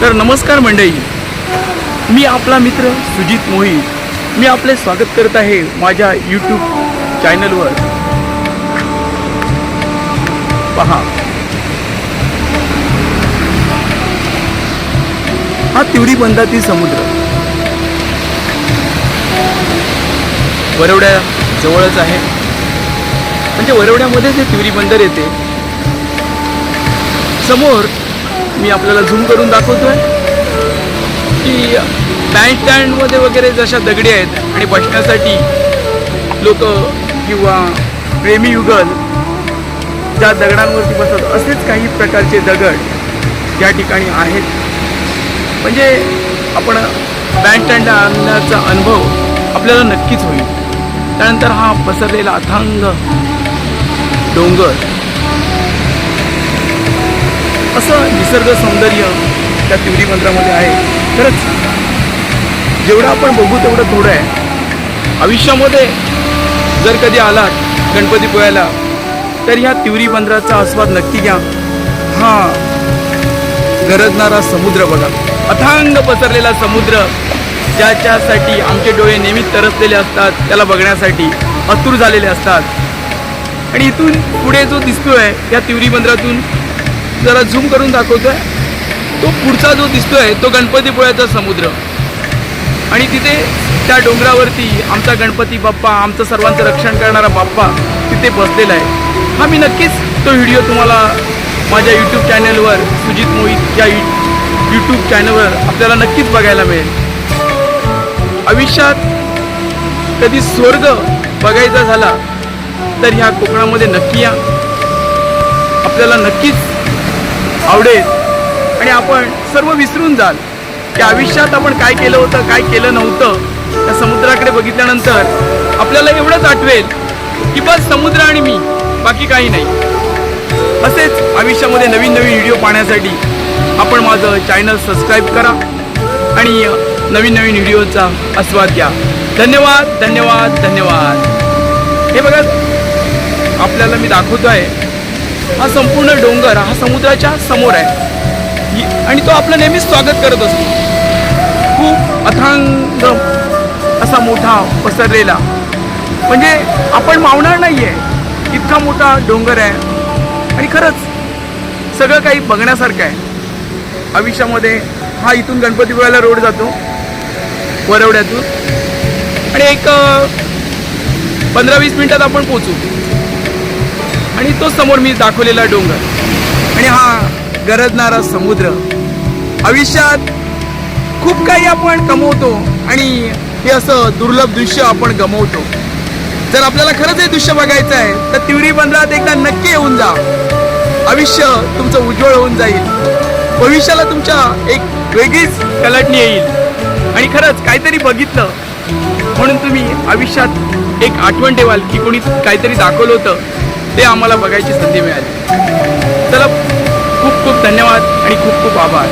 तर नमस्कार मंडळी, मी आपला मित्र सुजित मोहित। मी आपले स्वागत करत आहे माझ्या यूट्यूब चॅनलवर। पहा, हा तिवरी बंधातील समुद्र वरवड्या जवळच आहे। म्हणजे वरवड्यामध्येच हे तिवरी बंदर येते। समोर मी आपल्याला झूम करून दाखवतोय की बँड स्टँडमध्ये वगैरे जशा दगडी आहेत आणि बसण्यासाठी लोक किंवा प्रेमी युगल ज्या दगडांवरती बसतात असेच काही प्रकारचे दगड या ठिकाणी आहेत। म्हणजे आपण बँड स्टँडला आणण्याचा अनुभव आपल्याला नक्कीच होईल। त्यानंतर हा पसरलेला अथांग डोंगर, असं निसर्ग सौंदर्य त्या तिवरी बंदरामध्ये आहे। खरंच जेवढं आपण बघू तेवढं थोडं आहे। आयुष्यामध्ये जर कधी आलात गणपतीपुळ्याला तर ह्या तिवरी बंदराचा आस्वाद नक्की घ्या। हा गरजणारा समुद्र बघा, अथांग पसरलेला समुद्र, ज्याच्यासाठी आमचे डोळे नेहमी तरसलेले असतात, त्याला बघण्यासाठी आतुर झालेले असतात। आणि इथून पुढे जो दिसतोय या तिवरी बंदरातून जरा झूम करून दाखवतोय, तो पुढचा जो दिसतोय तो गणपतीपुळ्याचा समुद्र। आणि तिथे त्या डोंगरावरती आमचा गणपती बाप्पा, आमचं सर्वांचं रक्षण करणारा बाप्पा तिथे बसलेला आहे। हा मी नक्कीच तो व्हिडिओ तुम्हाला माझ्या यूट्यूब चॅनलवर, सुजित मोहित या यूट्यूब चॅनलवर आपल्याला नक्कीच बघायला मिळेल। आयुष्यात कधी स्वर्ग बघायचा झाला तर ह्या कोकणामध्ये नक्की या, आपल्याला नक्कीच आवडेल। आणि आपण सर्व विसरून जाल की आयुष्यात आपण काय केलं होतं, काय केलं नव्हतं। त्या समुद्राकडे बघितल्यानंतर आपल्याला एवढंच आठवेल की बस समुद्र आणि मी, बाकी काही नाही। असेच आयुष्यामध्ये नवीन नवीन व्हिडिओ पाहण्यासाठी आपण माझं चॅनल सबस्क्राईब करा आणि नवीन नवीन व्हिडिओचा आस्वाद घ्या। धन्यवाद धन्यवाद धन्यवाद। हे बघा, आपल्याला मी दाखवतो आहे हा संपूर्ण डोंगर हा समुद्राच्या समोर आहे आणि तो आपलं नेहमीच स्वागत करत असतो। खूप अथांग असा मोठा पसरलेला, म्हणजे आपण मावणार नाहीये इतका मोठा डोंगर आहे। आणि खरंच सगळं काही बघण्यासारखं आहे आयुष्यामध्ये। हा इथून गणपतीपुळ्याला रोड जातो वरवड्यातून आणि एक 15-20 मिनिटात आपण पोचू। आणि तो समोर मी दाखवलेला डोंगर आणि हा गरजणारा समुद्र। आयुष्यात खूप काही आपण कमवतो आणि हे असं दुर्लभ दृश्य आपण गमवतो। जर आपल्याला खरंच हे दृश्य बघायचं आहे तर तिवरी बंदरात एकदा नक्की येऊन जा। आयुष्य तुमचं उज्ज्वल होऊन जाईल, भविष्याला तुमच्या एक वेगळीच कलाटणी येईल। आणि खरंच काहीतरी बघितलं म्हणून तुम्ही आयुष्यात एक आठवण ठेवाल की कोणी काहीतरी दाखवलं होतं, ते आम्हाला बघायची संधी मिळाली। चला, खूप खूप धन्यवाद आणि खूप खूप आभार।